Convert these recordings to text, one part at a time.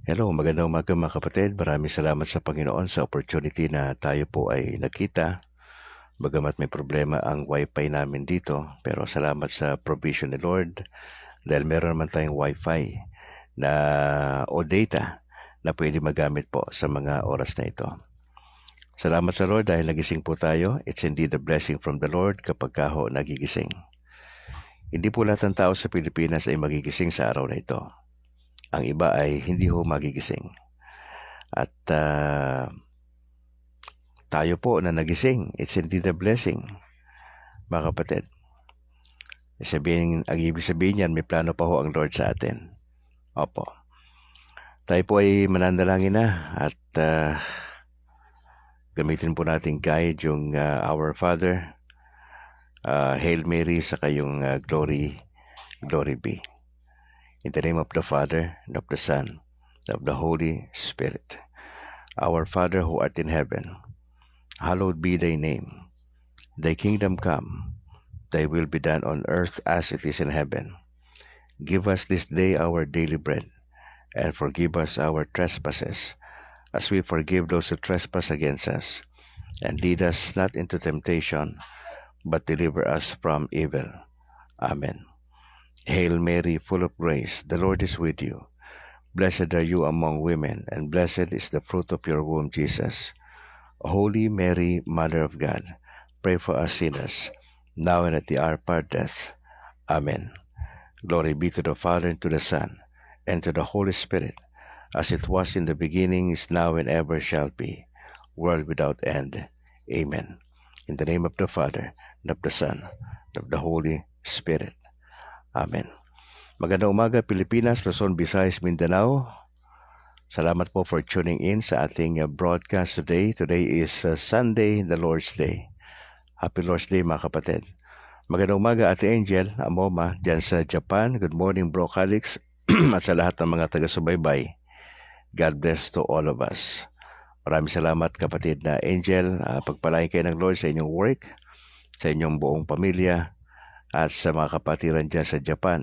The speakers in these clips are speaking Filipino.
Hello, magandang umaga mga kapatid. Maraming salamat sa Panginoon sa opportunity na tayo po ay nagkita. Bagamat may problema ang wifi namin dito, pero salamat sa provision ni Lord dahil meron naman tayong wifi na o data na pwede magamit po sa mga oras na ito. Salamat sa Lord dahil nagising po tayo. It's indeed a blessing from the Lord kapag kaho nagigising. Hindi po lahat ng tao sa Pilipinas ay magigising sa araw na ito. Ang iba ay hindi ho magigising. At tayo po na nagising, it's indeed a blessing, mga kapatid. Ang ibig sabihin yan, may plano pa ho ang Lord sa atin. Opo. Tayo po ay mananalangin na at gamitin po natin guide yung Our Father, Hail Mary, saka yung Glory be. In the name of the Father, and of the Son, and of the Holy Spirit. Our Father who art in heaven, hallowed be thy name. Thy kingdom come, thy will be done on earth as it is in heaven. Give us this day our daily bread, and forgive us our trespasses, as we forgive those who trespass against us. And lead us not into temptation, but deliver us from evil. Amen. Hail Mary, full of grace, the Lord is with you. Blessed are you among women, and blessed is the fruit of your womb, Jesus. Holy Mary, Mother of God, pray for us sinners, now and at the hour of our death. Amen. Glory be to the Father, and to the Son, and to the Holy Spirit, as it was in the beginning, is now, and ever shall be, world without end. Amen. In the name of the Father, and of the Son, and of the Holy Spirit. Amen. Magandang umaga, Pilipinas, Luzon, Visayas, Mindanao. Salamat po for tuning in sa ating broadcast today. Today is Sunday, the Lord's Day. Happy Lord's Day, mga kapatid. Magandang umaga, Ate Angel, Amoma, dyan sa Japan. Good morning, Bro Calix, at sa lahat ng mga taga-subaybay. God bless to all of us. Maraming salamat, kapatid na Angel. Pagpalain kayo ng Lord sa inyong work, sa inyong buong pamilya, at sa mga kapatiran dyan sa Japan,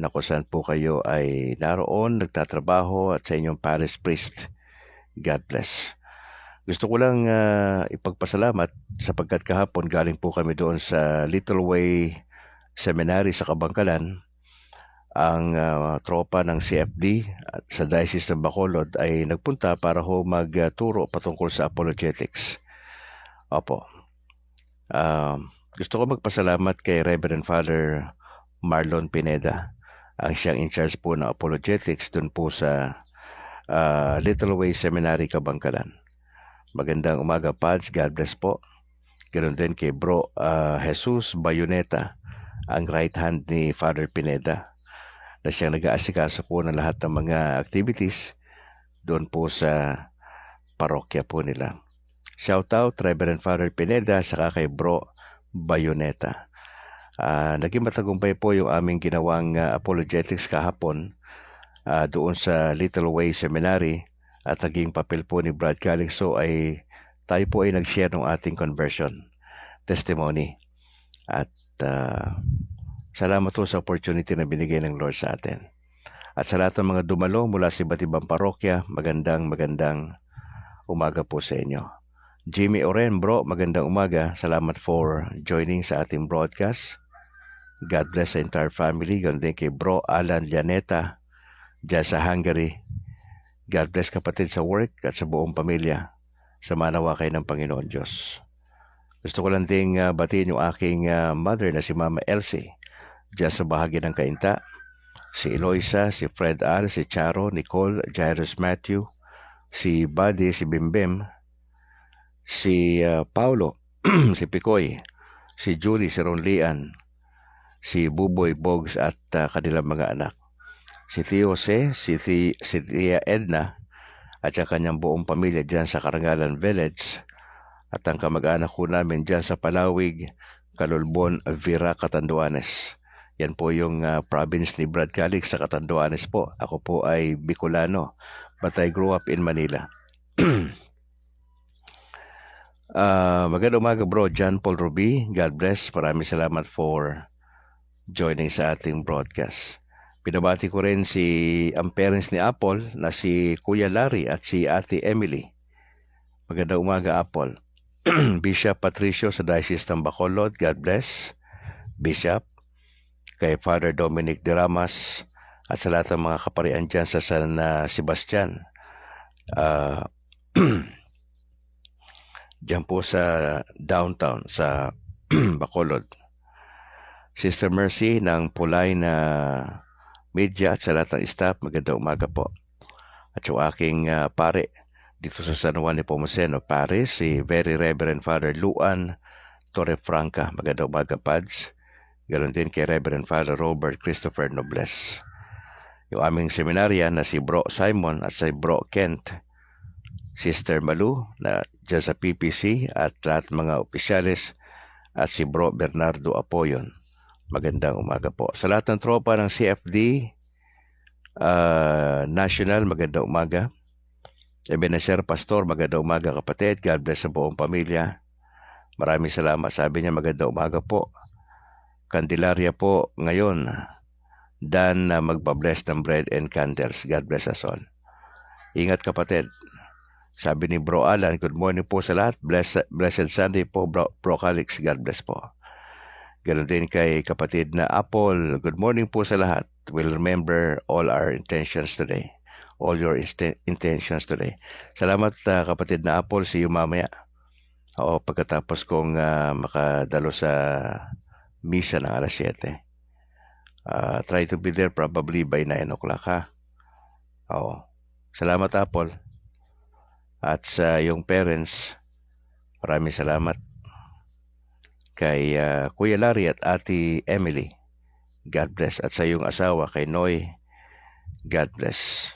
na kung saan po kayo ay naroon, nagtatrabaho, at sa inyong parish priest. God bless. Gusto ko lang ipagpasalamat sapagkat kahapon galing po kami doon sa Little Way Seminary sa Kabangkalan. Ang tropa ng CFD at sa Diocese ng Bacolod ay nagpunta para ho magturo patungkol sa apologetics. Opo. Gusto ko magpasalamat kay Reverend Father Marlon Pineda, ang siyang in charge po ng apologetics dun po sa Little Way Seminary, Kabangkalan. Magandang umaga, Pads. God bless po. Ganoon din kay Bro Jesus Bayoneta, ang right hand ni Father Pineda, na siyang nag-aasikaso po ng lahat ng mga activities doon po sa parokya po nila. Shout out, Reverend Father Pineda, saka kay Bro Bayoneta. Naging matagumpay po yung aming ginawang apologetics kahapon doon sa Little Way Seminary, at naging papel po ni Brad Calixto ay tayo po ay nag-share ng ating conversion testimony. At salamat po sa opportunity na binigay ng Lord sa atin. At sa lahat ng mga dumalo mula sa iba't ibang parokya, magandang umaga po sa inyo. Jimmy Oren, bro, magandang umaga. Salamat for joining sa ating broadcast. God bless the entire family. Ganun din kay Bro Alan Llaneta dyan sa Hungary. God bless, kapatid, sa work at sa buong pamilya. Samanawa kayo ng Panginoon Diyos. Gusto ko lang ding batiin yung aking mother na si Mama Elsie dyan sa bahagi ng Cainta. Si Eloisa, si Fred Al, si Charo, Nicole, Jairus Matthew, si Buddy, si Bimbim, si Paulo, si Picoy, si Julie, si Ronlian, si Buboy Bogs at kanilang mga anak, si Tio Jose, si Tia Edna, at sa kanyang buong pamilya dyan sa Karangalan Village, at ang kamag-anak ko namin dyan sa Palawig, Calulbon, Vira, Catanduanes. Yan po yung province ni Brad Calix sa Catanduanes po. Ako po ay Bicolano, but I grew up in Manila. Magandang umaga, bro. John Paul Ruby, God bless. Maraming salamat for joining sa ating broadcast. Pinabati ko rin ang parents ni Apple na si Kuya Larry at si Ate Emily. Magandang umaga, Apple. Bishop Patricio sa Diocese ng Bacolod, God bless. Bishop, kay Father Dominic de Ramas, at sa lahat ng mga kaparian dyan sa San Sebastian. Diyan po sa downtown, sa Bacolod. Sister Mercy ng Pulay na Media at sa lahat ng staff, magandang umaga po. At yung aking pare dito sa San Juan Nepomuceno, Paris, si Very Reverend Father Luan Torrefranca, magandang umaga, Pads. Ganon din kay Reverend Father Robert Christopher Nobles. Yung aming seminarya na si Bro Simon at si Bro Kent, Sister Malu na dyan sa PPC at lahat mga opisyalis, at si Bro Bernardo Apoyon. Magandang umaga po. Sa lahat ng tropa ng CFD National, magandang umaga. Ebenezer Pastor, magandang umaga kapatid. God bless sa buong pamilya. Maraming salamat. Sabi niya, magandang umaga po. Candelaria po ngayon. Dan na magpa-bless ng bread and candles. God bless us all. Ingat kapatid. Sabi ni Bro Alan, good morning po sa lahat. Blessed Sunday po, Bro Calix. God bless po. Ganon din kay kapatid na Apple. Good morning po sa lahat. We'll remember all our intentions today. All your intentions today. Salamat kapatid na Apple. See you mamaya. O pagkatapos kong makadalo sa misa ng alas 7. Try to be there probably by 9 o'clock ha. O, salamat Apple. At sa iyong parents, maraming salamat. Kay Kuya Larry at Ate Emily, God bless. At sa iyong asawa, kay Noy, God bless.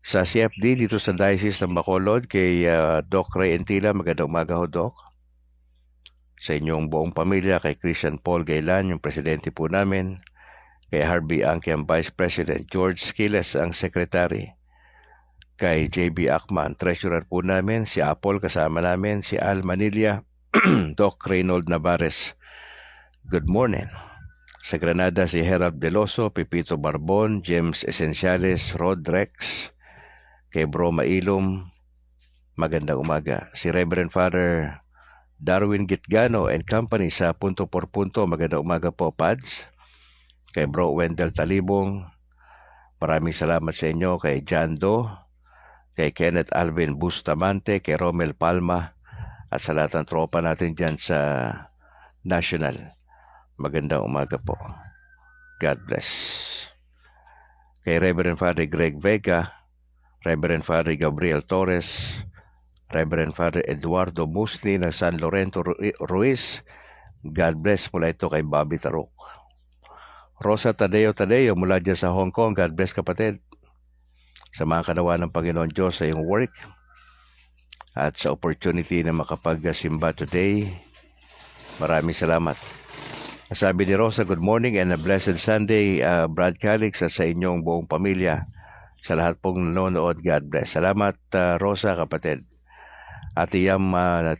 Sa CFD, dito sa Diocese ng Bacolod, kay Doc Ray Entila, magandang umaga ho, Doc. Sa inyong buong pamilya, kay Christian Paul Gailan, yung presidente po namin, kay Harvey Angke, ang Vice President, George Skiles, ang Secretary, kay JB Akman, Treasurer po namin, si Apple kasama namin, si Al Manilla, Doc Reynold Navarez, good morning. Sa Granada, si Gerald Veloso, Pepito Barbon, James Esenciales, Rod Rex, kay Bro Mailom, magandang umaga. Si Reverend Father Darwin Gitgano and Company sa Punto por Punto, magandang umaga po, Pads. Kay Bro Wendell Talibong, maraming salamat sa inyo. Kay John Do, kay Kenneth Alvin Bustamante, kay Romel Palma, at sa lahat ng tropa natin dyan sa National, magandang umaga po. God bless. Kay Reverend Father Greg Vega, Reverend Father Gabriel Torres, Reverend Father Eduardo Musni ng San Lorenzo Ruiz, God bless. Mula ito kay Bobby Taruk. Rosa Tadeo mula dyan sa Hong Kong, God bless kapatid. Sa mga kanawa ng Panginoon Diyos sa iyong work at sa opportunity na makapagsimba today, maraming salamat. Sabi ni Rosa, good morning and a blessed Sunday, Brad Calix, at sa inyong buong pamilya. Sa lahat pong nanonood, God bless. Salamat Rosa kapatid. Ate Yam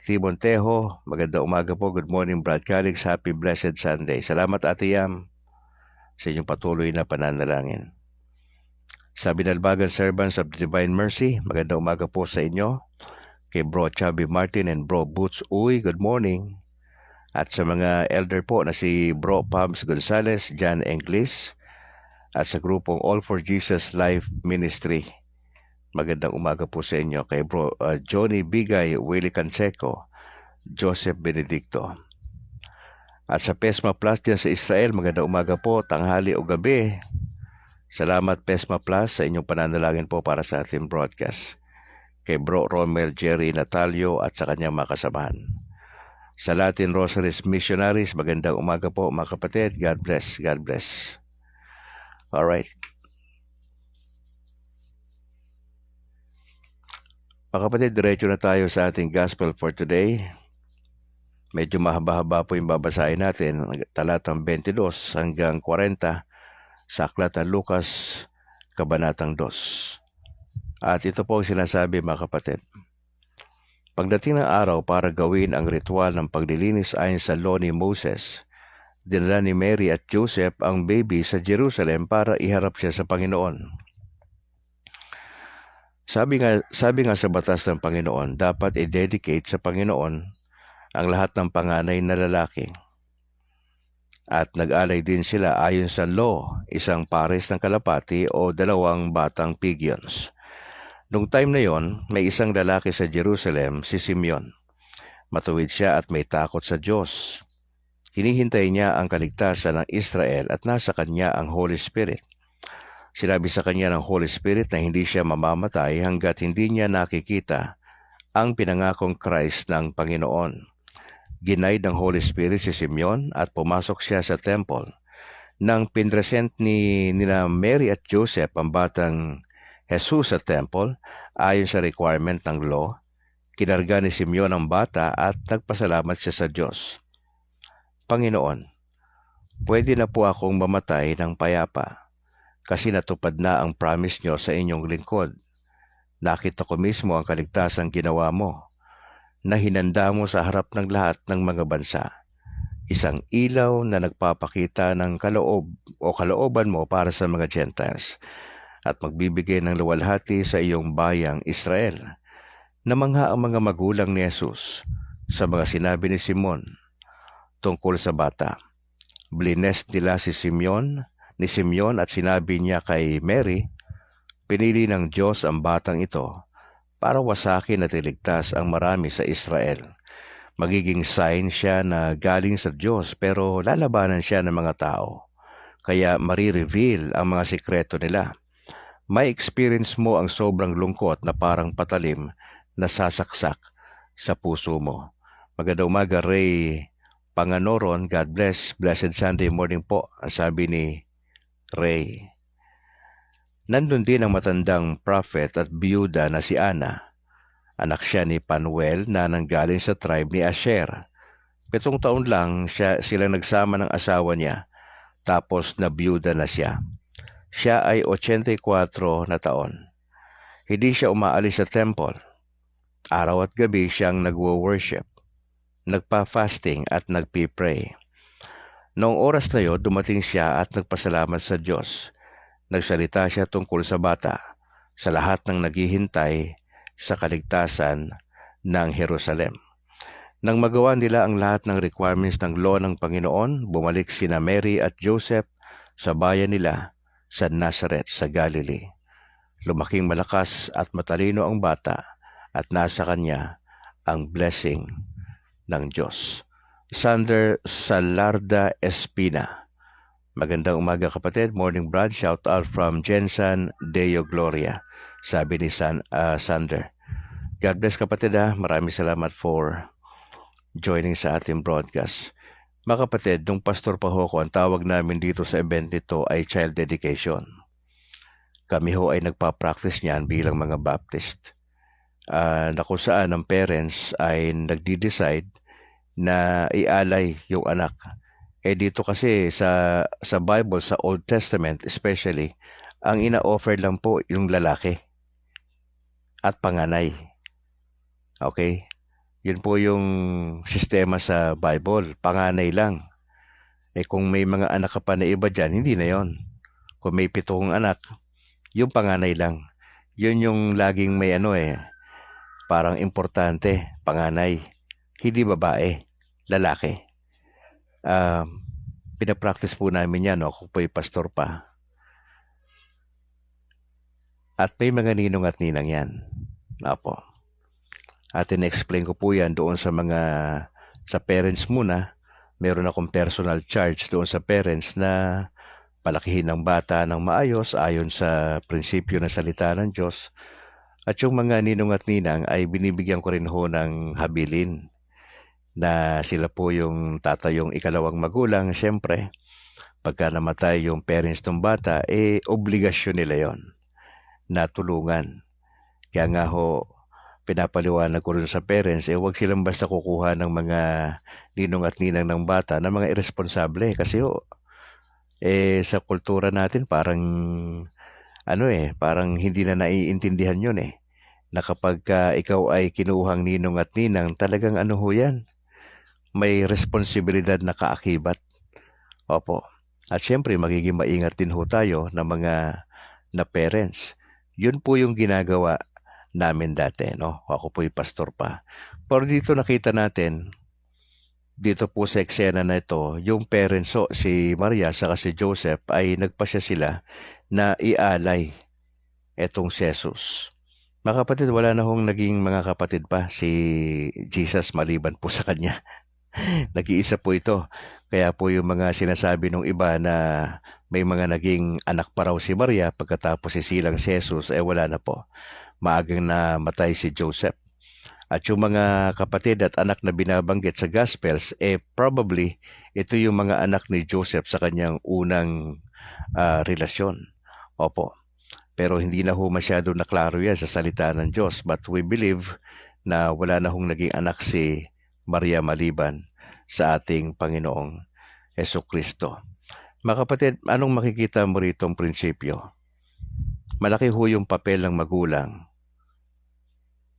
Timon Tejo, magandang umaga po. Good morning Brad Calix, happy blessed Sunday. Salamat Ate Yam sa inyong patuloy na pananalangin. Sa binalbagan servants of the Divine Mercy, magandang umaga po sa inyo. Kay Bro Chubby Martin and Bro Boots Uy, good morning. At sa mga elder po na si Bro Pabs Gonzales, John Englis, at sa grupong All for Jesus Life Ministry, magandang umaga po sa inyo. Kay Bro Johnny Bigay, Willie Canseco, Joseph Benedicto. At sa Pesma Plus dyan sa Israel, magandang umaga po, tanghali o gabi. Salamat Pesma Plus sa inyong pananalangin po para sa ating broadcast. Kay Bro Romel Jerry Natalio at sa kanyang mga kasamahan. Sa Latin Rosaries Missionaries, magandang umaga po mga kapatid. God bless. God bless. Alright. Mga kapatid, diretso na tayo sa ating gospel for today. Medyo mahaba-haba po yung babasahin natin. Talatang 22 hanggang 40 sa Aklat ng Lucas, Kabanatang 2. At ito po ang sinasabi mga kapatid. Pagdating ng araw para gawin ang ritual ng paglilinis ayon sa law ni Moses, dinala ni Mary at Joseph ang baby sa Jerusalem para iharap siya sa Panginoon. Sabi nga sa batas ng Panginoon, dapat i-dedicate sa Panginoon ang lahat ng panganay na lalaki. At nag-alay din sila ayon sa law, isang pares ng kalapati o 2 batang pigeons. Noong time na yon, may isang lalaki sa Jerusalem, si Simeon. Matuwid siya at may takot sa Diyos. Hinihintay niya ang kaligtasan ng Israel at nasa kanya ang Holy Spirit. Sinabi sa kanya ng Holy Spirit na hindi siya mamamatay hanggat hindi niya nakikita ang pinangakong Christ ng Panginoon. Ginaid ng Holy Spirit si Simeon at pumasok siya sa temple. Nang pinresent nila Mary at Joseph ang batang Jesus sa temple, ayon sa requirement ng law, kinarga ni Simeon ang bata at nagpasalamat siya sa Diyos. Panginoon, pwede na po akong mamatay ng payapa kasi natupad na ang promise niyo sa inyong lingkod. Nakita ko mismo ang kaligtasang ginawa mo na hinanda mo sa harap ng lahat ng mga bansa. Isang ilaw na nagpapakita ng kalooban mo para sa mga Gentiles at magbibigay ng luwalhati sa iyong bayang Israel. Namangha ang mga magulang ni Jesus sa mga sinabi ni Simon tungkol sa bata. Blines nila ni Simeon at sinabi niya kay Mary, pinili ng Diyos ang batang ito para wasakin at iligtas ang marami sa Israel. Magiging sign siya na galing sa Diyos pero lalabanan siya ng mga tao. Kaya marireveal ang mga sikreto nila. May experience mo ang sobrang lungkot na parang patalim na sasaksak sa puso mo. Magandang umaga, Ray Panganoron. God bless. Blessed Sunday morning po, ang sabi ni Ray. Nandun din ang matandang prophet at biyuda na si Ana. Anak siya ni Panuel na nanggaling sa tribe ni Asher. 7 taon lang sila nagsama ng asawa niya, tapos nabiyuda na siya. Siya ay 84 na taon. Hindi siya umaalis sa temple. Araw at gabi siyang nagwo-worship, nagpa-fasting at nagpi-pray. Noong oras na yon, dumating siya at nagpasalamat sa Diyos. Nagsalita siya tungkol sa bata, sa lahat ng naghihintay sa kaligtasan ng Jerusalem. Nang magawa nila ang lahat ng requirements ng law ng Panginoon, bumalik sina Mary at Joseph sa bayan nila sa Nazareth sa Galilee. Lumaking malakas at matalino ang bata at nasa kanya ang blessing ng Diyos. Sander Salarda Espina. Magandang umaga kapatid. Morning Brad. Shout out from Jensen Deo Gloria. Sabi ni Sander. God bless kapatid ha. Maraming salamat for joining sa ating broadcast. Mga kapatid, nung pastor pa ho ko, ang tawag namin dito sa event nito ay child dedication. Kami ho ay nagpa-practice niyan bilang mga Baptist. Na kung saan ang parents ay nagdi-decide na ialay yung anak. Dito kasi sa Bible, sa Old Testament especially, ang ina-offer lang po yung lalaki at panganay. Okay? Yun po yung sistema sa Bible, panganay lang. Kung may mga anak ka pa na iba dyan, hindi na yon. Kung may 7 anak, yung panganay lang. Yun yung laging may parang importante, panganay. Hindi babae, lalaki. Pinapractice po namin yan, kung po'y pastor pa. At may mga ninong at ninang yan. Apo. At in-explain ko po yan doon sa parents muna. Meron akong personal charge doon sa parents na palakihin ng bata ng maayos ayon sa prinsipyo ng salita ng Diyos. At yung mga ninong at ninang ay binibigyan ko rin ho ng habilin na sila po yung tatayong ikalawang magulang. Siyempre, pagka namatay yung parents ng bata, obligasyon nila yon na tulungan. Kaya nga ho, pinapaliwanag ko rin sa parents, huwag silang basta kukuha ng mga ninong at ninang ng bata na mga irresponsable. Kasi sa kultura natin parang parang hindi na naiintindihan yun na kapag ikaw ay kinuhang ninong at ninang, talagang yan, may responsibilidad na kaakibat. Opo. At syempre, magiging maingat din ho tayo na mga na parents. Yun po yung ginagawa namin dati, no? Ako po'y pastor pa. Pero dito nakita natin, dito po sa eksena na ito, yung parents ho, si Maria saka si Joseph ay nagpasya sila na ialay etong si Jesus. Mga kapatid, wala na hong naging mga kapatid pa si Jesus maliban po sa kanya. Nag-iisa po ito. Kaya po yung mga sinasabi ng iba na may mga naging anak pa raw si Maria pagkatapos isilang si Jesus, wala na po. Maagang namatay si Joseph. At yung mga kapatid at anak na binabanggit sa Gospels, probably ito yung mga anak ni Joseph sa kanyang unang relasyon. Opo. Pero hindi na ho masyado naklaro yan sa salita ng Diyos. But we believe na wala na hong naging anak si Maria maliban sa ating Panginoong Hesukristo. Mga kapatid, anong makikita mo ritong prinsipyo? Malaki ho yung papel ng magulang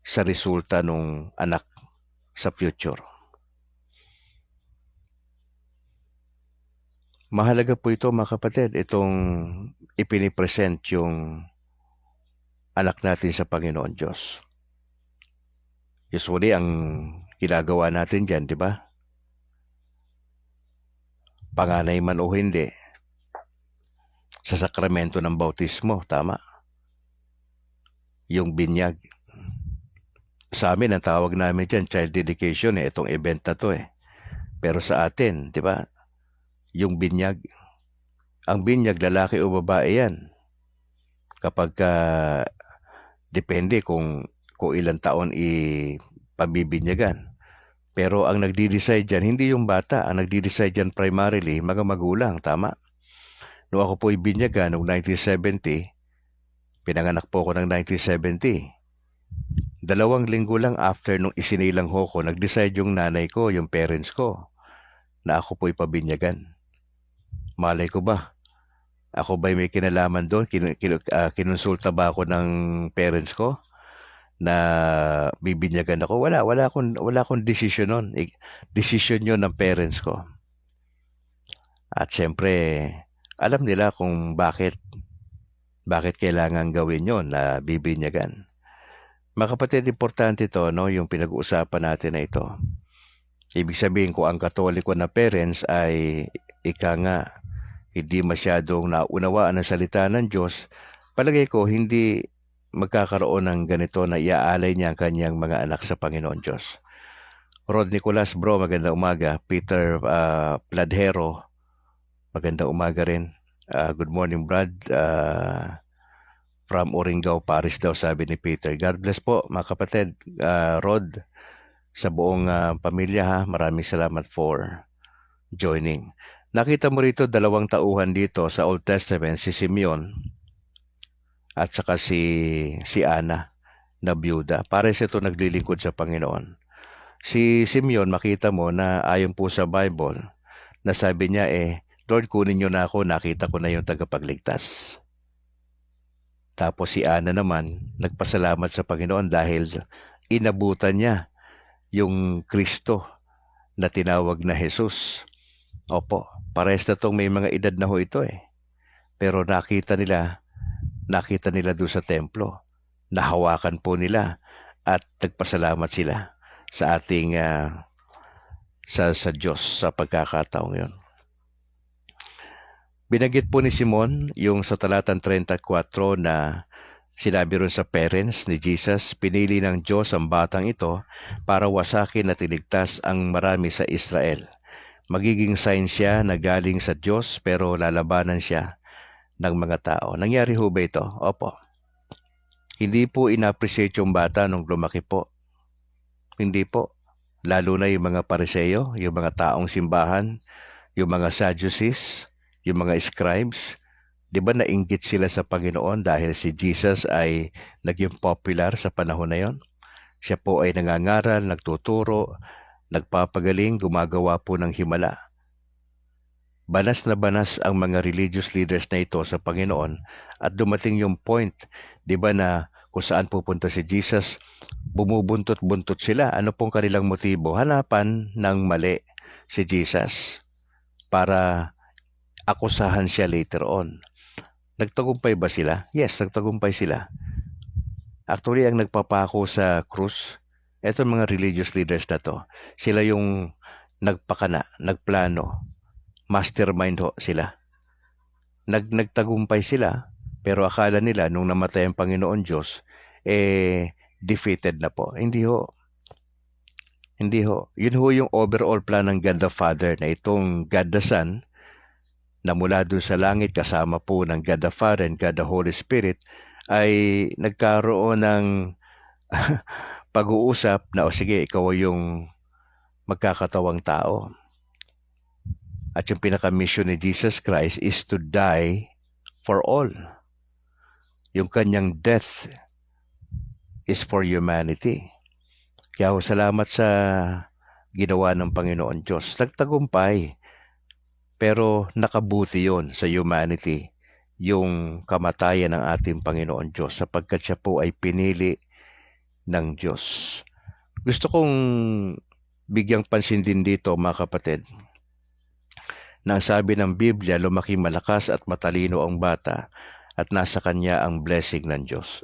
sa resulta ng anak sa future. Mahalaga po ito mga kapatid, itong ipinipresent yung anak natin sa Panginoon Diyos. Usually, ang ginagawa natin dyan, di ba? Panganay man o hindi, sa sakramento ng bautismo, tama? Yung binyag. Sa amin, ang tawag namin dyan, child dedication, itong event na to . Pero sa atin, di ba? Yung binyag. Ang binyag, lalaki o babae yan. Kapag depende kung ilang taon ipabibinyagan. Pero ang nagdi-decide dyan, hindi yung bata. Ang nagdi-decide dyan primarily, mga magulang, tama? Noong ako po ibinyagan noong 1970, pinanganak po ako ng 1970. 2 linggo lang after nung isinilang ho ko, nag-decide yung nanay ko, yung parents ko, na ako po ipabinyagan. Malay ko ba? Ako ba'y may kinalaman doon? Kinonsulta ba ako ng parents ko na bibinyagan ako? Wala akong decision nun. Decision yun ng parents ko. At syempre, alam nila kung bakit kailangan gawin yon na bibinyagan. Mga kapatid, importante ito, no, yung pinag-uusapan natin na ito. Ibig sabihin ko, ang Katoliko na parents ay hindi masyadong naunawaan ang salita ng Diyos, palagay ko hindi magkakaroon ng ganito na iaalay niya ang kanyang mga anak sa Panginoon Diyos. Rod Nicolas, bro, magandang umaga. Peter Pladhero, magandang umaga rin. Good morning, Brad. From Oringao, Paris daw, sabi ni Peter. God bless po, mga kapatid. Rod, sa buong pamilya, ha, maraming salamat for joining. Nakita mo rito 2 tauhan dito sa Old Testament, si Simeon at saka si Ana na byuda. Pares ito naglilingkod sa Panginoon. Si Simeon, makita mo na ayon po sa Bible, na sabi niya Lord, kunin niyo na ako, nakita ko na yung tagapagligtas. Tapos si Ana naman, nagpasalamat sa Panginoon dahil inabutan niya yung Kristo na tinawag na Jesus. Opo, parehas na itong may mga edad na ho ito . Pero nakita nila doon sa templo. Nahawakan po nila at nagpasalamat sila sa ating sa Diyos sa pagkakataong yon. Binanggit po ni Simon yung sa talatang 34 na sinabi ron sa parents ni Jesus, pinili ng Diyos ang batang ito para wasakin at iligtas ang marami sa Israel. Magiging sign siya na galing sa Diyos pero lalabanan siya ng mga tao. Nangyari ho ba ito? Opo. Hindi po ina-appreciate yung bata nung lumaki po. Hindi po. Lalo na yung mga Pariseo, yung mga taong simbahan, yung mga Sadducees, yung mga scribes. Di ba nainggit sila sa Panginoon dahil si Jesus ay naging popular sa panahon na yon? Siya po ay nangangaral, nagtuturo, nagpapagaling, gumagawa po ng himala. Banas na banas ang mga religious leaders na ito sa Panginoon at dumating yung point, di ba, na kung saan pupunta si Jesus, bumubuntot-buntot sila. Ano pong kanilang motibo? Hanapan ng mali si Jesus para akusahan siya later on. Nagtagumpay ba sila? Yes, nagtagumpay sila. Actually, ang nagpapako sa krus, eto mga religious leaders na to, sila yung nagpakana, nagplano, mastermind ho sila. Nagtagumpay sila, pero akala nila nung namatay ang Panginoon Diyos, defeated na po. Hindi ho. Hindi ho. Yun ho yung overall plan ng God the Father na itong God the Son na mula doon sa langit kasama po ng God the Father and God the Holy Spirit ay nagkaroon ng pag-uusap na o sige, ikaw yung magkakatawang tao. At yung pinaka-mission ni Jesus Christ is to die for all. Yung kanyang death is for humanity. Kaya salamat sa ginawa ng Panginoon Diyos. Nagtagumpay. Pero nakabuti yon sa humanity, yung kamatayan ng ating Panginoon Diyos sapagkat siya po ay pinili ng Diyos. Gusto kong bigyang pansin din dito mga kapatid, na sabi ng Biblia, lumaking malakas at matalino ang bata at nasa kanya ang blessing ng Diyos.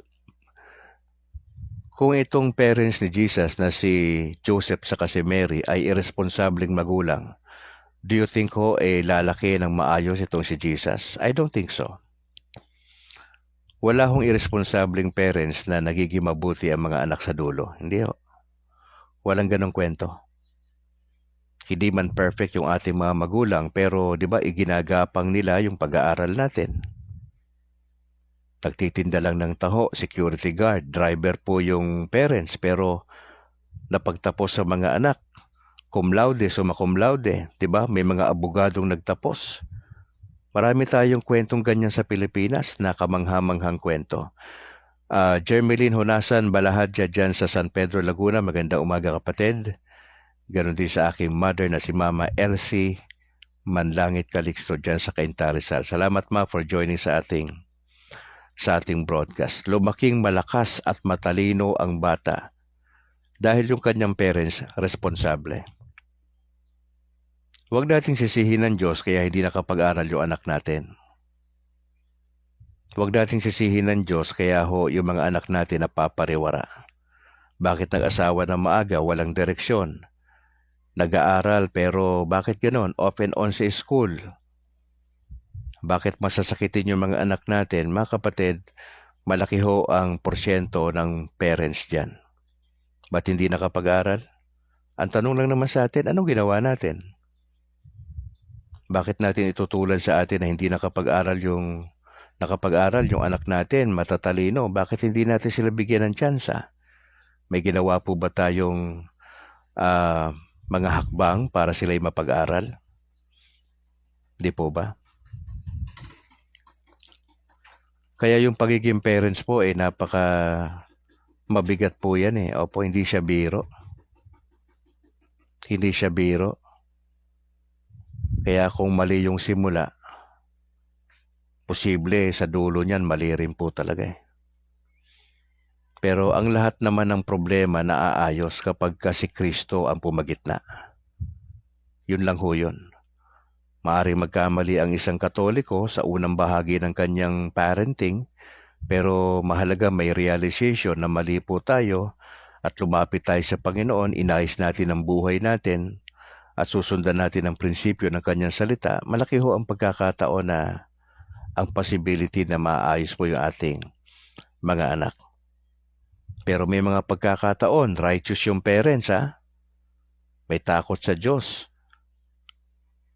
Kung itong parents ni Jesus na si Joseph sa si Mary ay irresponsableng magulang, do you think lalaki ng maayos itong si Jesus? I don't think so. Wala hong irresponsableng parents na nagiging mabuti ang mga anak sa dulo. Hindi ho. Walang ganong kwento. Hindi man perfect yung ating mga magulang, pero di ba iginagapang nila yung pag-aaral natin. Nagtitinda lang ng taho, security guard, driver po yung parents, pero napagtapos sa mga anak, cum laude, summa cum laude, 'di ba? May mga abogadong nagtapos. Marami tayong kwentong ganyan sa Pilipinas na kamangha-manghang kwento. Jermeline Honasan Balahadja dyan sa San Pedro, Laguna. Magandang umaga kapatid. Ganon din sa aking mother na si Mama Elsie Manlangit Calixto dyan sa Cainta Rizal. Salamat ma for joining sa ating broadcast. Lumaking malakas at matalino ang bata dahil yung kanyang parents responsable. Huwag nating sisihin ng Diyos kaya hindi nakapag-aral yung anak natin. Huwag nating sisihin ng Diyos kaya yung mga anak natin napapariwara. Bakit nag-asawa na maaga, walang direksyon? Nag-aaral pero bakit ganon? Off and on sa school. Bakit masasakitin yung mga anak natin? Mga kapatid, malaki ho ang porsyento ng parents dyan. Ba't hindi nakapag-aral? Ang tanong lang naman sa atin, anong ginawa natin? Bakit natin itutulan sa atin na hindi nakapag-aral yung anak natin, matatalino? Bakit hindi natin sila bigyan ng tsansa? May ginawa po ba tayong mga hakbang para sila'y mapag-aral? Di po ba? Kaya yung pagiging parents po napaka mabigat po yan Opo, hindi siya biro. Hindi siya biro. Kaya kung mali yung simula, posible sa dulo niyan mali rin po talaga Pero ang lahat naman ng problema naaayos kapag si Kristo ang pumagitna. Yun lang ho yun. Maaaring magkamali ang isang Katoliko sa unang bahagi ng kanyang parenting, pero mahalaga may realization na mali po tayo at lumapit tayo sa Panginoon, inayos natin ang buhay natin at susundan natin ang prinsipyo ng kanyang salita. Malaki ho ang pagkakataon na ang possibility na maayos po yung ating mga anak. Pero may mga pagkakataon, righteous yung parents May takot sa Diyos.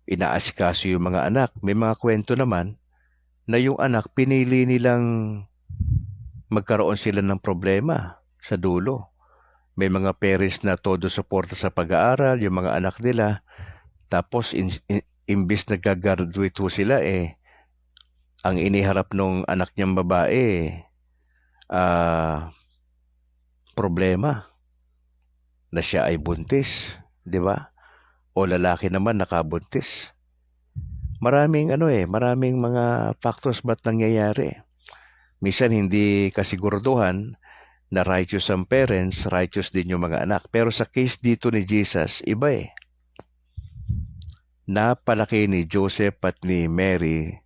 Inaasikaso yung mga anak. May mga kwento naman na yung anak pinili nilang magkaroon sila ng problema sa dulo. May mga parents na todo suporta sa pag-aaral, yung mga anak nila. Tapos imbis nag-graduate sila ang iniharap nung anak niyang babae problema na siya ay buntis, di ba? O lalaki naman nakabuntis. Maraming maraming mga factors ba't nangyayari. Minsan hindi kasiguraduhan na righteous ang parents, righteous din yung mga anak. Pero sa case dito ni Jesus, iba napalaki ni Joseph at ni Mary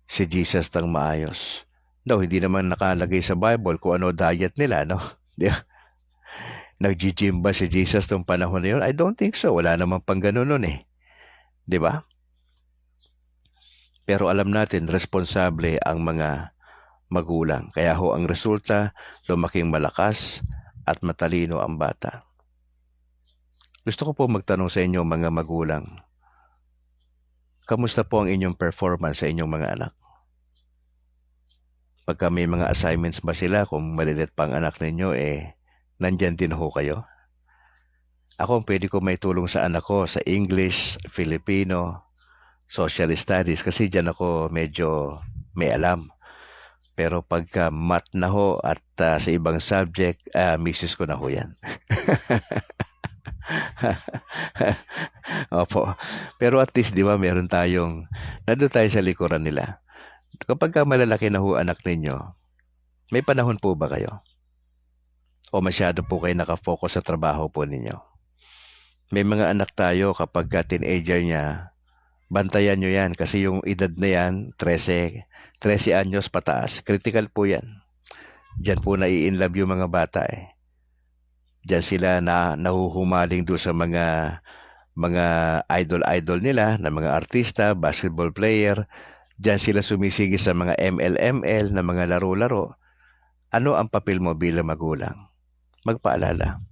si Jesus ng maayos. No, hindi naman nakalagay sa Bible kung ano diet nila, no? Di ba? Nag-gym ba si Jesus nung panahon na yun? I don't think so. Wala namang pang ganun nun eh. Di ba? Pero alam natin, responsable ang mga magulang. Kaya ho ang resulta, lumaking malakas at matalino ang bata. Gusto ko po magtanong sa inyo mga magulang, kamusta po ang inyong performance sa inyong mga anak? Pagka may mga assignments ba sila, kung malilit pang anak ninyo, nandyan din ho kayo? Ako, pwede ko may tulong sa anak ko sa English, Filipino, Social Studies, kasi dyan ako medyo may alam. Pero pagka math na ho at sa ibang subject, misis ko na ho yan. Opo. Pero at least, di ba, nandun tayo sa likuran nila. Kapag malalaki na ho anak ninyo, may panahon po ba kayo? O masyado po kayo nakafocus sa trabaho po ninyo? May mga anak tayo kapag teenager niya, bantayan nyo yan kasi yung edad na yan, 13 anyos pataas. Critical po yan. Diyan po nai-inlove yung mga bata eh. Diyan sila nahuhumaling doon sa mga idol nila, na mga artista, basketball player. Diyan sila sumisigi sa mga ML na mga laro-laro. Ano ang papel mo bilang magulang? Magpaalala.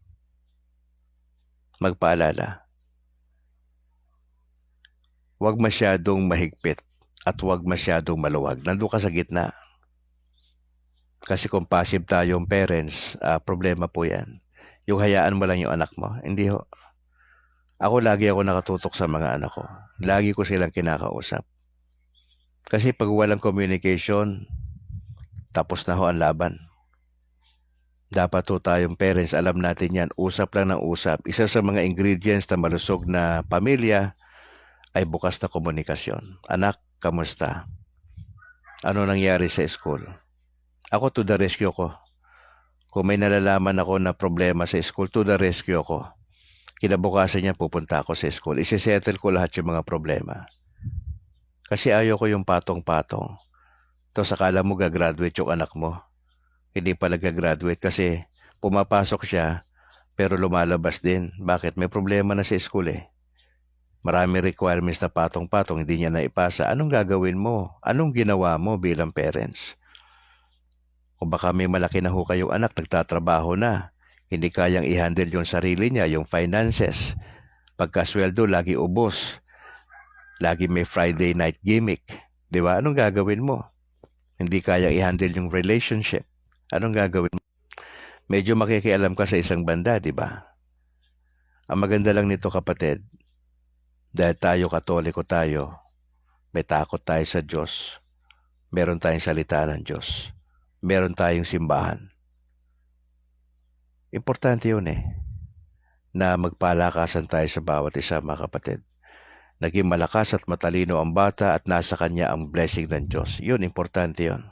Huwag masyadong mahigpit at huwag masyadong maluwag. Nandun ka sa gitna. Kasi kung passive tayong parents, problema po yan. Yung hayaan mo lang yung anak mo. Hindi ho. Lagi ako nakatutok sa mga anak ko. Lagi ko silang kinakausap. Kasi pag walang communication, tapos na ho ang laban. Dapat ho tayong parents, alam natin yan, usap lang ng usap. Isa sa mga ingredients na malusog na pamilya ay bukas na komunikasyon. Anak, kamusta? Ano nangyari sa school? Ako to the rescue ko. Kung may nalalaman ako na problema sa school, to the rescue ko. Kinabukasan niya, pupunta ako sa school. Isisettle ko lahat yung mga problema. Kasi ayaw ko yung patong-patong. Tapos akala mo gagraduate yung anak mo. Hindi pala gagraduate kasi pumapasok siya pero lumalabas din. Bakit? May problema na sa school eh. Marami requirements na patong-patong, hindi niya naipasa. Anong gagawin mo? Anong ginawa mo bilang parents? O baka may malaki na ho kayong anak, nagtatrabaho na. Hindi kayang i-handle yung sarili niya, yung finances. Pagkasweldo, lagi ubos. Lagi may Friday night gimmick. Di ba? Anong gagawin mo? Hindi kayang i-handle yung relationship. Anong gagawin mo? Medyo makikialam ka sa isang banda, di ba? Ang maganda lang nito kapatid, dahil tayo Katoliko tayo, may takot tayo sa Diyos, meron tayong salita ng Diyos, meron tayong simbahan. Importante yun na magpalakasan tayo sa bawat isa mga kapatid. Naging malakas at matalino ang bata at nasa kanya ang blessing ng Diyos. Yun, importante yun.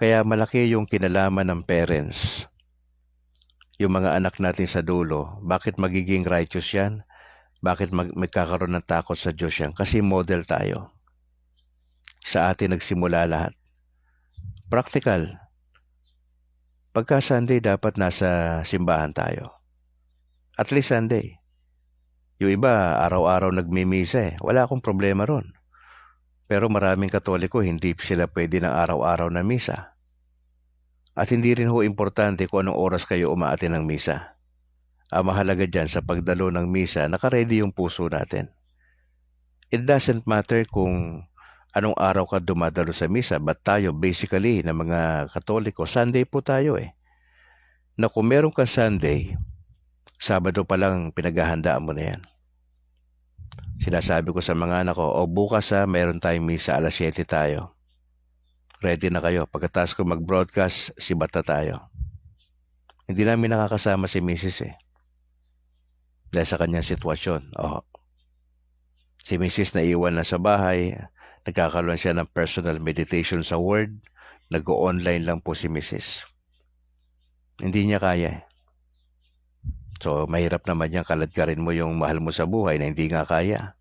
Kaya malaki yung kinalaman ng parents. Yung mga anak natin sa dulo, bakit magiging righteous yan? Bakit magkakaroon ng takot sa Diyos yan? Kasi model tayo. Sa atin nagsimula lahat. Practical. Pagka Sunday, dapat nasa simbahan tayo. At least Sunday. Yung iba, araw-araw nagmimisa Wala akong problema ron. Pero maraming Katoliko, hindi sila pwede ng araw-araw na misa. At hindi rin ho importante kung anong oras kayo umaatin ng misa. Ang mahalaga dyan sa pagdalo ng misa, nakaredy yung puso natin. It doesn't matter kung anong araw ka dumadalo sa misa, but tayo basically na mga Katoliko, Sunday po tayo Na kung meron ka Sunday, Sabado pa lang pinaghahandaan mo na yan. Sinasabi ko sa mga anak ko, bukas meron tayong misa, alas 7 tayo. Ready na kayo. Pagkatapos ko mag-broadcast, sibat na tayo. Hindi namin nakakasama si Mrs. Dahil sa kanyang sitwasyon. Si Mrs. naiwan na sa bahay, nagkakaroon siya ng personal meditation sa Word, nag-o-online lang po si Mrs. Hindi niya kaya So, mahirap naman yan kaladkarin mo yung mahal mo sa buhay na hindi nga kaya.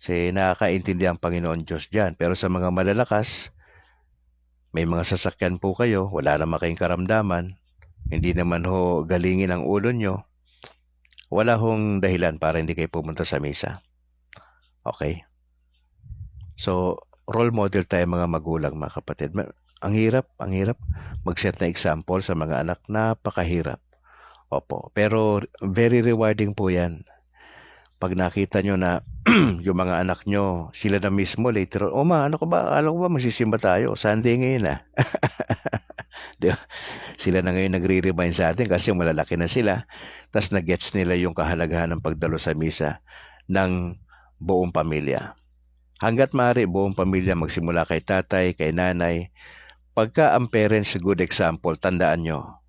Kasi nakakaintindi ang Panginoon Diyos dyan. Pero sa mga malalakas, may mga sasakyan po kayo, wala naman kayong karamdaman, hindi naman ho galingin ang ulo nyo, wala hong dahilan para hindi kayo pumunta sa misa. Okay? So, role model tayo mga magulang, mga kapatid. Ang hirap mag-set na example sa mga anak, napakahirap. Opo, pero very rewarding po yan. Pag nakita nyo na yung mga anak nyo, sila na mismo later on, alam ko ba magsisimba tayo? Sunday ngayon ah. Di ba? Sila na ngayon nagre-remind sa atin kasi malalaki na sila. Tapos na-gets nila yung kahalagahan ng pagdalo sa misa ng buong pamilya. Hanggat maaari, buong pamilya magsimula kay tatay, kay nanay. Pagka ang parents good example, tandaan nyo,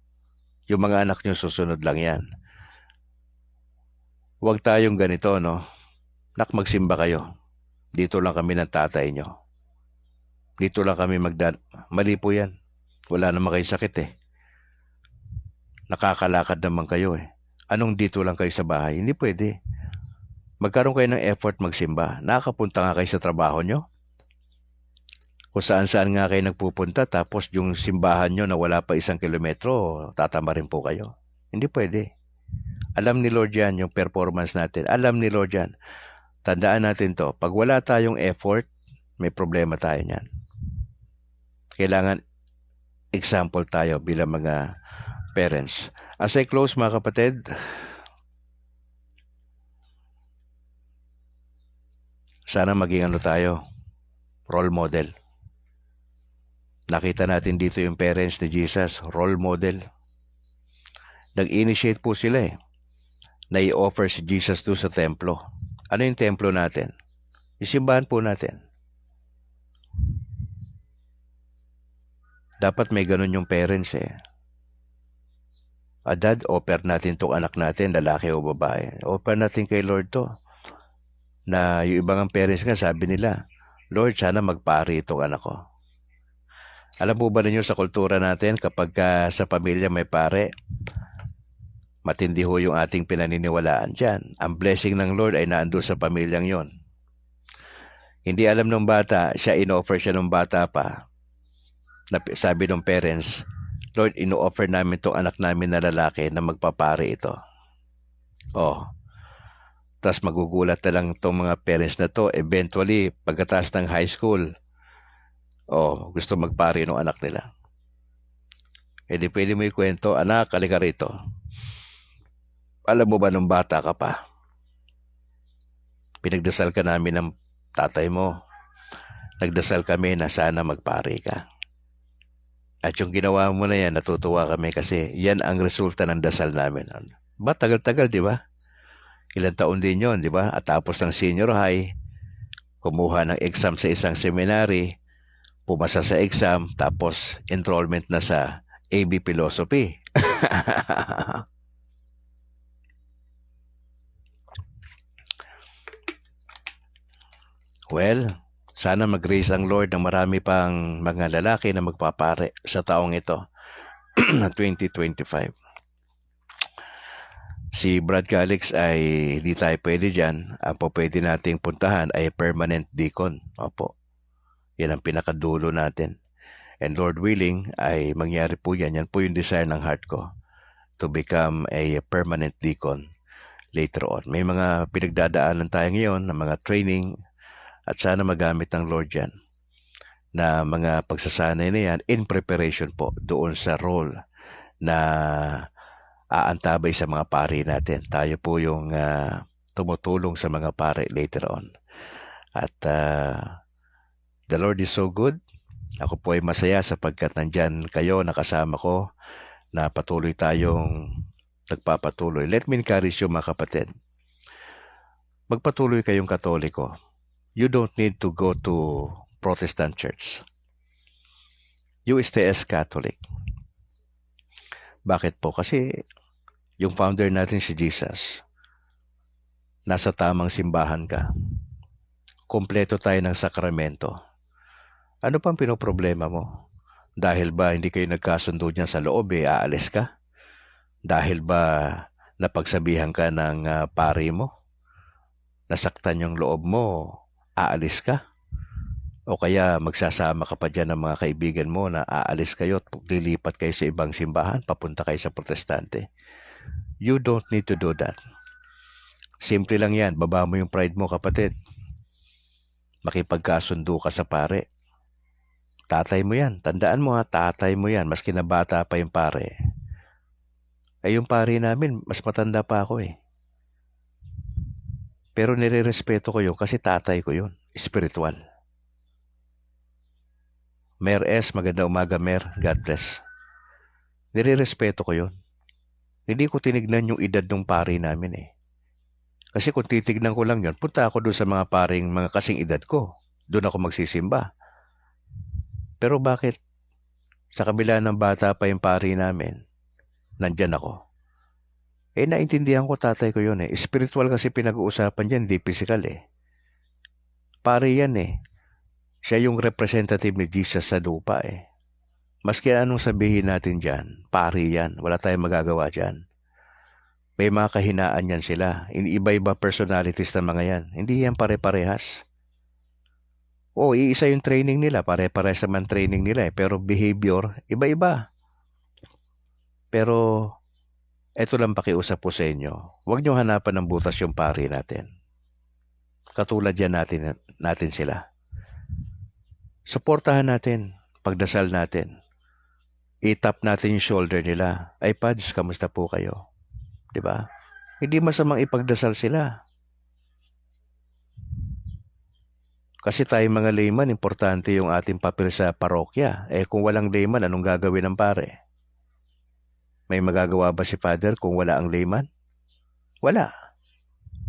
yung mga anak nyo susunod lang yan. Huwag tayong ganito, no? Nak, magsimba kayo. Dito lang kami ng tatay nyo. Dito lang kami Mali po yan. Wala naman kayo sakit eh. Nakakalakad naman kayo eh. Anong dito lang kayo sa bahay? Hindi pwede. Magkaroon kayo ng effort magsimba. Nakakapunta nga kayo sa trabaho nyo. Kung saan-saan nga kayo nagpupunta, tapos yung simbahan nyo na wala pa 1 kilometro, tatama rin po kayo. Hindi pwede. Alam ni Lord yan, yung performance natin. Alam ni Lord yan. Tandaan natin to. Pag wala tayong effort, may problema tayo niyan. Kailangan example tayo bilang mga parents. As I close, mga kapatid, sana maging tayo, role model. Nakita natin dito yung parents ni Jesus, role model. Nag-initiate po sila na i-offer si Jesus doon sa templo. Ano yung templo natin? Yung simbahan po natin. Dapat may ganun yung parents Dad, offer natin tong anak natin, lalaki o babae. Offer natin kay Lord to. Na yung ibang parents nga sabi nila, Lord, sana magpari itong anak ko. Alam po ba ninyo sa kultura natin, kapag sa pamilya may pare, matindi ho yung ating pinaniniwalaan dyan. Ang blessing ng Lord ay naando sa pamilyang yon. Hindi alam ng bata, in-offer siya ng bata pa. Sabi ng parents, Lord, ino-offer namin itong anak namin na lalaki na magpapare ito. Tapos magugulat na lang itong mga parents na to. Eventually, pagkatapos ng high school, gusto magpare ng anak nila. Di pwede mo ikwento, anak, halika rito. Alam mo ba nung bata ka pa, pinagdasal ka namin ng tatay mo. Nagdasal kami na sana magpare ka. At yung ginawa mo na yan, natutuwa kami kasi yan ang resulta ng dasal namin. Ba, tagal-tagal, di ba? Ilang taon din yon, di ba? At tapos ng senior high, kumuha ng exam sa isang seminary, pumasa sa exam, tapos enrollment na sa AB Philosophy. Well, sana mag-raise ang Lord ng marami pang mga lalaki na magpapare sa taong ito na 2025. Si Brad Calix ay hindi tayo pwede dyan. Ang po pwede nating puntahan ay permanent deacon. Opo. Yan ang pinakadulo natin. And Lord willing, ay mangyari po yan. Yan po yung desire ng heart ko, to become a permanent deacon later on. May mga pinagdadaanan tayo ngayon ng mga training at sana magamit ng Lord yan na mga pagsasanay na yan in preparation po doon sa role na aantabay sa mga pari natin. Tayo po yung tumutulong sa mga pari later on. At the Lord is so good. Ako po ay masaya sapagkat nandyan kayo, nakasama ko, na patuloy tayong nagpapatuloy. Let me encourage you, mga kapatid. Magpatuloy kayong Katoliko. You don't need to go to Protestant church. You stay as Catholic. Bakit po? Kasi yung founder natin si Jesus, nasa tamang simbahan ka. Kompleto tayo ng sakramento. Ano pang pinoproblema mo? Dahil ba hindi kayo nagkasundo dyan sa loob, aalis ka? Dahil ba napagsabihan ka ng pari mo, nasaktan yung loob mo, aalis ka? O kaya magsasama ka pa dyan ng mga kaibigan mo na aalis kayo at lilipat kayo sa ibang simbahan, papunta kayo sa protestante. You don't need to do that. Simple lang yan, baba mo yung pride mo, kapatid. Makipagkasundo ka sa pare. Tatay mo yan. Tandaan mo tatay mo yan. Maski na bata pa yung pare. Yung pare namin, mas matanda pa ako eh. Pero nire-respeto ko yun kasi tatay ko yun. Spiritual. Mer S, maganda umaga, Mer. God bless. Nire-respeto ko yun. Hindi ko tinignan yung edad ng pare namin eh. Kasi kung titignan ko lang yun, punta ako doon sa mga paring mga kasing edad ko. Doon ako magsisimba. Pero bakit sa kabila ng bata pa yung pari namin, nandyan ako? Naintindihan ko tatay ko yun eh. Spiritual kasi pinag-uusapan dyan, di physical eh. Pari yan eh. Siya yung representative ni Jesus sa lupa eh. Maski anong sabihin natin dyan, pari yan. Wala tayong magagawa dyan. May mga kahinaan yan sila. Iba-iba personalities ng mga yan. Hindi yan pare-parehas. Iisa yung training nila. Pare-parehas naman training nila eh. Pero behavior, iba-iba. Pero, eto lang pakiusap po sa inyo. Huwag niyo hanapan ng butas yung pari natin. Katulad yan natin sila. Suportahan natin. Pagdasal natin. I-tap natin yung shoulder nila. Ay, Pads, kamusta po kayo? Diba? Hindi masamang ipagdasal sila. Kasi tayo mga layman, importante yung ating papel sa parokya. Kung walang layman, anong gagawin ng pare? May magagawa ba si Father kung wala ang layman? Wala.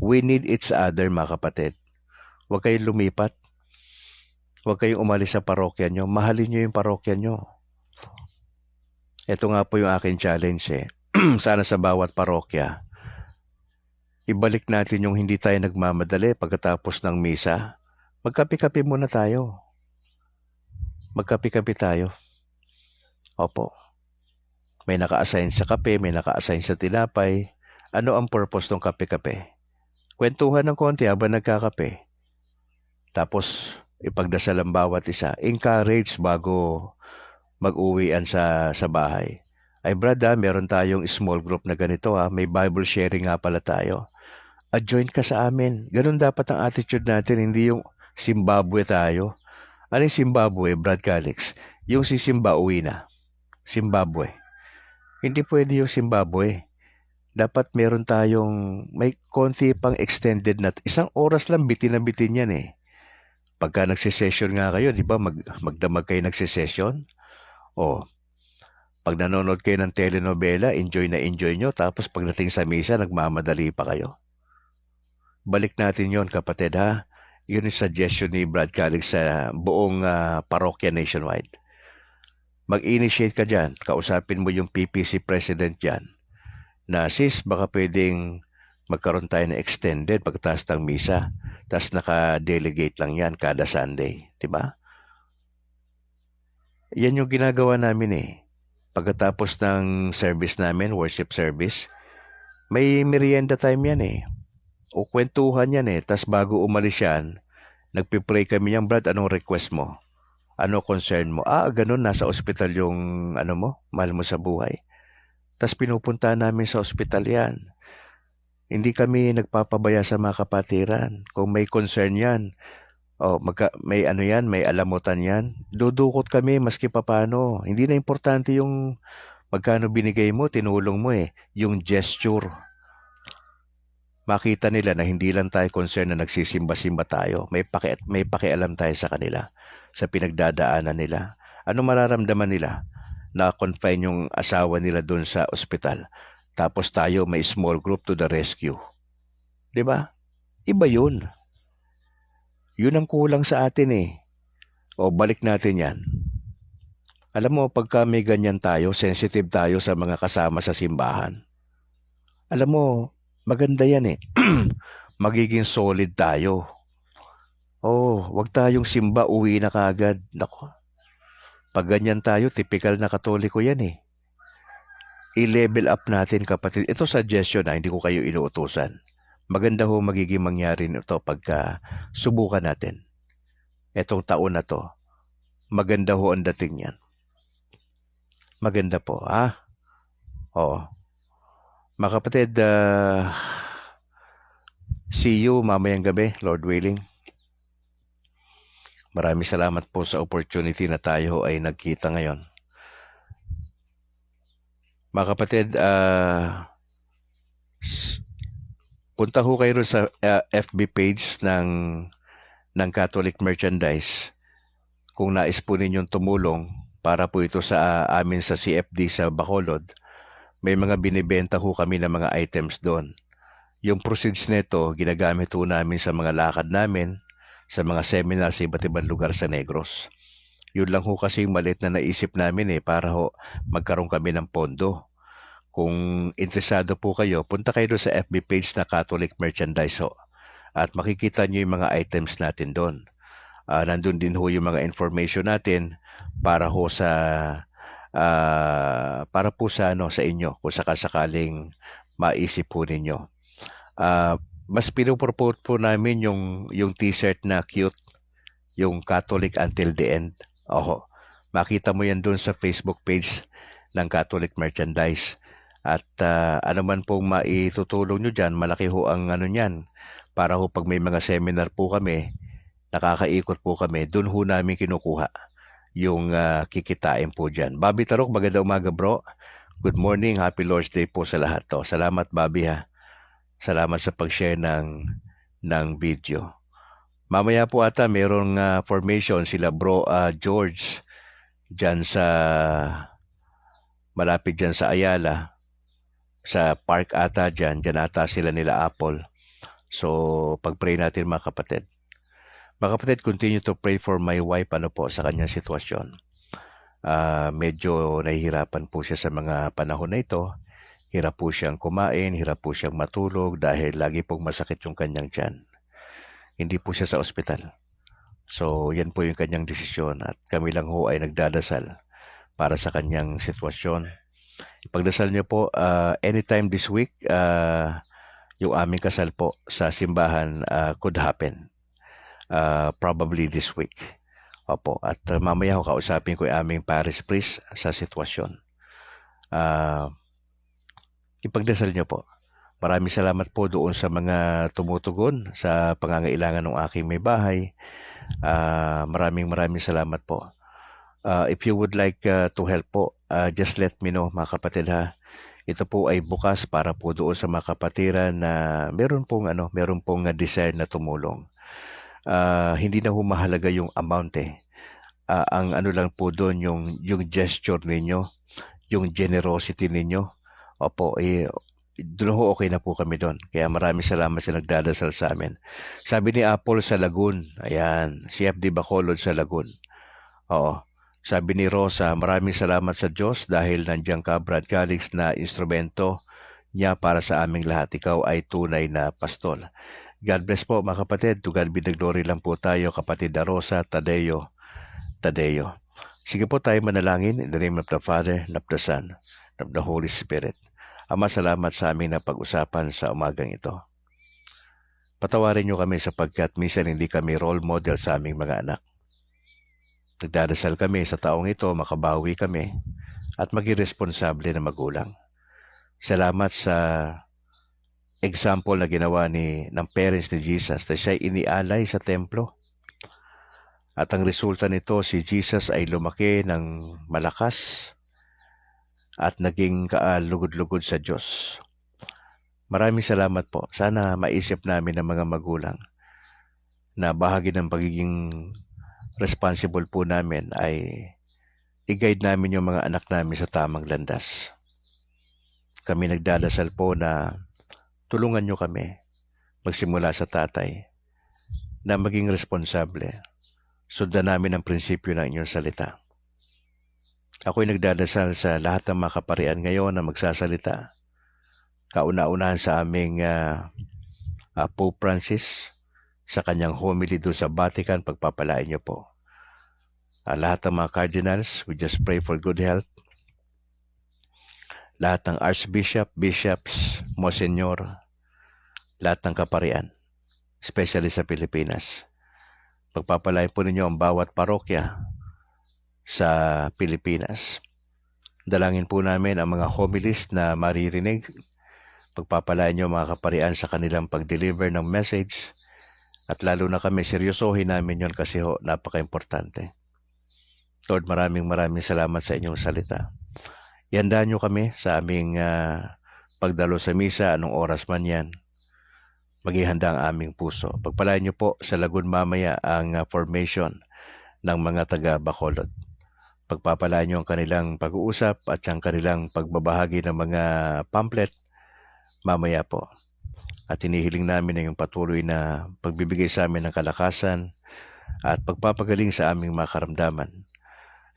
We need each other, mga kapatid. Huwag kayong lumipat. Huwag kayong umalis sa parokya nyo. Mahalin nyo yung parokya nyo. Ito nga po yung aking challenge eh. Sana sa bawat parokya, ibalik natin yung hindi tayo nagmamadali pagkatapos ng misa. Magkape-kape muna tayo. Magkape-kape tayo. Opo. May naka-assign sa kape, may naka-assign sa tinapay. Ano ang purpose ng kape-kape? Kwentuhan ng konti habang nagkakape. Tapos, ipagdasal ang bawat isa. Encourage bago mag-uwian sa bahay. Ay brad, meron tayong small group na ganito may Bible sharing nga pala tayo. Join ka sa amin. Ganun dapat ang attitude natin, hindi yung Zimbabwe tayo. Ano yung Zimbabwe, Brad Calix? Yung si Simba uwi na. Zimbabwe. Hindi pwede yung Zimbabwe. Dapat meron tayong, may konti pang extended na, 1 oras lang bitin na bitin yan eh. Pagka nagsisession nga kayo, di ba, magdamag kayo nagsisession? Pag nanonood kayo ng telenovela, enjoy na enjoy nyo. Tapos pagdating sa misa, nagmamadali pa kayo. Balik natin yon kapatid ha. Yun yung suggestion ni Brad Calix sa buong parokya nationwide. Mag-initiate ka dyan. Kausapin mo yung PPC president dyan. Na sis, baka pwedeng magkaroon tayo na extended pagkatapos ng misa. Tapos naka-delegate lang yan kada Sunday. Diba? Yan yung ginagawa namin eh. Pagkatapos ng service namin, worship service, may merienda time yan eh. O kwentuhan yan eh. Tas bago umalis yan, nagpipray kami yan, Brad, anong request mo? Ano concern mo? Ganun, nasa ospital yung mahal mo sa buhay. Tas pinupunta namin sa ospital yan. Hindi kami nagpapabaya sa mga kapatiran. Kung may concern yan, may may alamutan yan. Dudukot kami maski papano. Hindi na importante yung magkano binigay mo, tinulong mo eh. Yung gesture. Makita nila na hindi lang tayo concerned na nagsisimba-simba tayo. May pakialam tayo sa kanila, sa pinagdadaanan nila. Ano mararamdaman nila? Na-confine yung asawa nila doon sa ospital. Tapos tayo may small group to the rescue. 'Di ba? Iba yun. Yun ang kulang sa atin eh. Balik natin yan. Alam mo, pagka may ganyan tayo, sensitive tayo sa mga kasama sa simbahan. Alam mo, maganda yan eh. Magiging solid tayo. Wag tayong simba, uwi na kaagad. Nako. Pag ganyan tayo, typical na Katoliko yan eh. i-level up natin, kapatid. Ito suggestion hindi ko kayo inuutusan. Maganda ho magiging mangyari nito pagka subukan natin. Etong taon na to, maganda ho ang dating yan. Maganda po, ha? Oo. Mga kapatid, see you mamayang gabi, Lord willing. Maraming salamat po sa opportunity na tayo ay nagkita ngayon. Mga kapatid, punta ho kayo sa FB page ng Catholic Merchandise kung nais po ninyong tumulong para po ito sa amin sa CFD sa Bacolod. May mga binibenta ho kami ng mga items doon. Yung proceeds nito, ginagamit ho namin sa mga lakad namin, sa mga seminar sa iba't ibang lugar sa Negros. Yun lang ho kasi yung maliit na naisip namin para ho magkaroon kami ng pondo. Kung interesado po kayo, punta kayo doon sa FB page na Catholic Merchandise ho. At makikita nyo yung mga items natin doon. Nandun din ho yung mga information natin para ho sa para po sa sa inyo kung sakasakaling maisip po ninyo. Mas pinuproport po namin yung t-shirt na cute, yung Catholic Until the End. Makita mo yan doon sa Facebook page ng Catholic Merchandise. At ano man pong maitutulong nyo dyan, malaki ho ang niyan. Para ho pag may mga seminar po kami, nakakaikot po kami, doon ho namin kinukuha yung kikitain po dyan. Bobby Tarok, magandang umaga bro. Good morning, happy Lord's Day po sa lahat to. Salamat Bobby ha. Salamat sa pag-share ng video. Mamaya po ata mayroong formation sila bro George dyan sa malapit dyan sa Ayala. Sa park ata dyan ata sila nila Apple. So, pag-pray natin mga kapatid. Mga kapatid, continue to pray for my wife po sa kanyang sitwasyon. Medyo nahihirapan po siya sa mga panahon na ito. Hirap po siyang kumain, hirap po siyang matulog dahil lagi pong masakit yung kanyang tiyan. Hindi po siya sa ospital. So, yan po yung kanyang desisyon at kami lang ho ay nagdadasal para sa kanyang sitwasyon. Ipagdasal niyo po anytime this week, yung aming kasal po sa simbahan could happen. Probably this week. Opo. At mamaya ho kausapin ko yung aming parish priest sa sitwasyon. Ipagdasal niyo po. Maraming salamat po doon sa mga tumutugon sa pangangailangan ng aking may bahay. Maraming salamat po. If you would like to help po, just let me know mga kapatid ha. Ito po ay bukas para po doon sa mga kapatiran na meron pong desire na tumulong. Hindi na humahalaga yung amount ang lang po doon yung gesture ninyo, yung generosity ninyo. Opo, doon ho okay na po kami doon. Kaya maraming salamat sa nagdadasal sa amin. Sabi ni Apple sa Lagun, ayan, CFD Bacolod sa Lagun. Oo. Sabi ni Rosa, maraming salamat sa Diyos dahil nandiyan ka, Brad Calix, na instrumento niya para sa aming lahat. Ikaw ay tunay na pastol. God bless po mga kapatid. To God be the glory lang po tayo, kapatid na Rosa, Tadeo. Sige po tayo manalangin in the name of the Father, and of the Son, and of the Holy Spirit. Ama, salamat sa aming napag-usapan sa umagang ito. Patawarin niyo kami sapagkat minsan hindi kami role model sa aming mga anak. Nagdadasal kami sa taong ito, makabawi kami at maging responsable na magulang. Salamat sa example na ginawa ng parents ni Jesus na siya inialay sa templo. At ang resulta nito, si Jesus ay lumaki ng malakas at naging kaalugod-lugod sa Diyos. Maraming salamat po. Sana maisip namin ng mga magulang na bahagi ng pagiging responsible po namin ay i-guide namin yung mga anak namin sa tamang landas. Kami nagdadasal po na tulungan nyo kami magsimula sa tatay na maging responsable. Sundan namin ang prinsipyo ng inyong salita. Ako'y nagdadasal sa lahat ng mga kaparian ngayon na magsasalita. Kauna-unahan sa aming Pope Francis, sa kanyang homily doon sa Vatican, pagpapalain niyo po. Lahat ng mga cardinals, we just pray for good health. lahat ng archbishop, bishops, monsignor, lahat ng kaparian, especially sa Pilipinas. Pagpapalain po ninyo ang bawat parokya sa Pilipinas. Dalangin po namin ang mga homilies na maririnig. Pagpapalain nyo mga kaparian sa kanilang pag-deliver ng message. At lalo na kami, seryosohin namin yon kasi napaka-importante. Lord, maraming salamat sa inyong salita. Ihanda nyo kami sa aming pagdalo sa misa, anong oras man yan. Maghihanda ang aming puso. Pagpalain nyo po sa Lagun mamaya ang formation ng mga taga-Bacolod. Pagpapalain nyo ang kanilang pag-uusap at ang kanilang pagbabahagi ng mga pamphlet mamaya po. At hinihiling namin na yung patuloy na pagbibigay sa amin ng kalakasan at pagpapagaling sa aming mga karamdaman.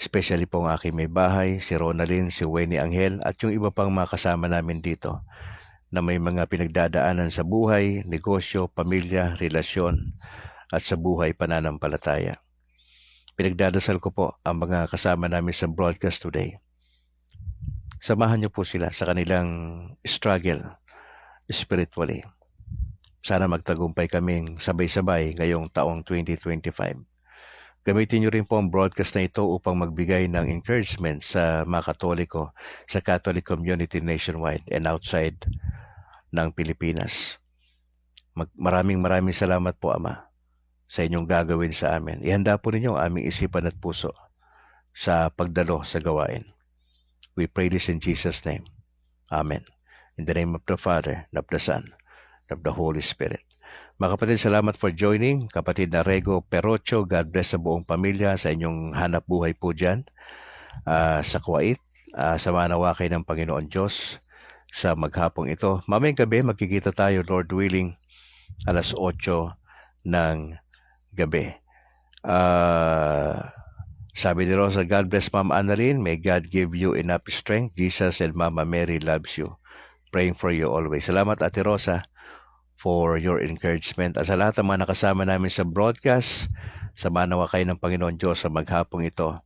Especially po ang aking may bahay, si Ronalyn, si Wenny Angel at yung iba pang mga kasama namin dito na may mga pinagdadaanan sa buhay, negosyo, pamilya, relasyon at sa buhay pananampalataya. Pinagdadasal ko po ang mga kasama namin sa broadcast today. Samahan niyo po sila sa kanilang struggle spiritually. Sana magtagumpay kaming sabay-sabay ngayong taong 2025. Gamitin niyo rin po ang broadcast na ito upang magbigay ng encouragement sa mga Katoliko, sa Catholic community nationwide and outside ng Pilipinas. Maraming salamat po, Ama, sa inyong gagawin sa amin. Ihanda po ninyo ang aming isipan at puso sa pagdalo sa gawain. We pray this in Jesus' name. Amen. In the name of the Father, and of the Son, and of the Holy Spirit. Mga kapatid, salamat for joining. Kapatid na Rego Perocho, God bless sa buong pamilya, sa inyong hanap buhay po dyan sa Kuwait. Samahan nawa kayo ng Panginoon Diyos sa maghapong ito. Mamayang gabi, magkikita tayo, Lord willing, alas 8 ng gabi. Sabi ni Rosa, God bless Ma'am Annalyn. May God give you enough strength. Jesus and Mama Mary loves you. Praying for you always. Salamat, Ate Rosa, for your encouragement. At sa lahat ng mga nakasama namin sa broadcast, samahan nawa kayo ng Panginoon Diyos sa maghapong ito.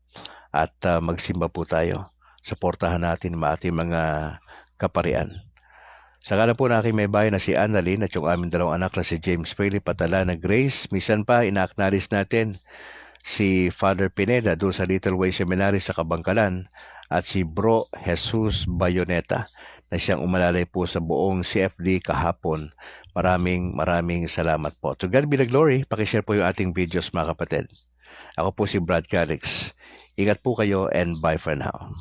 At magsimba po tayo. Suportahan natin ang ating mga kaparian. Sa ngalan po na aking may bahay na si Annalyn at yung aming dalawang anak na si James Philip at na Grace. Misan pa, ina-acknowledge natin si Father Pineda doon sa Little Way Seminary sa Kabangkalan at si Bro Jesus Bayoneta na siyang umalalay po sa buong CFD kahapon. Maraming salamat po. To God be the glory. Pakishare po yung ating videos, mga kapatid. Ako po si Brad Calix. Ingat po kayo and bye for now.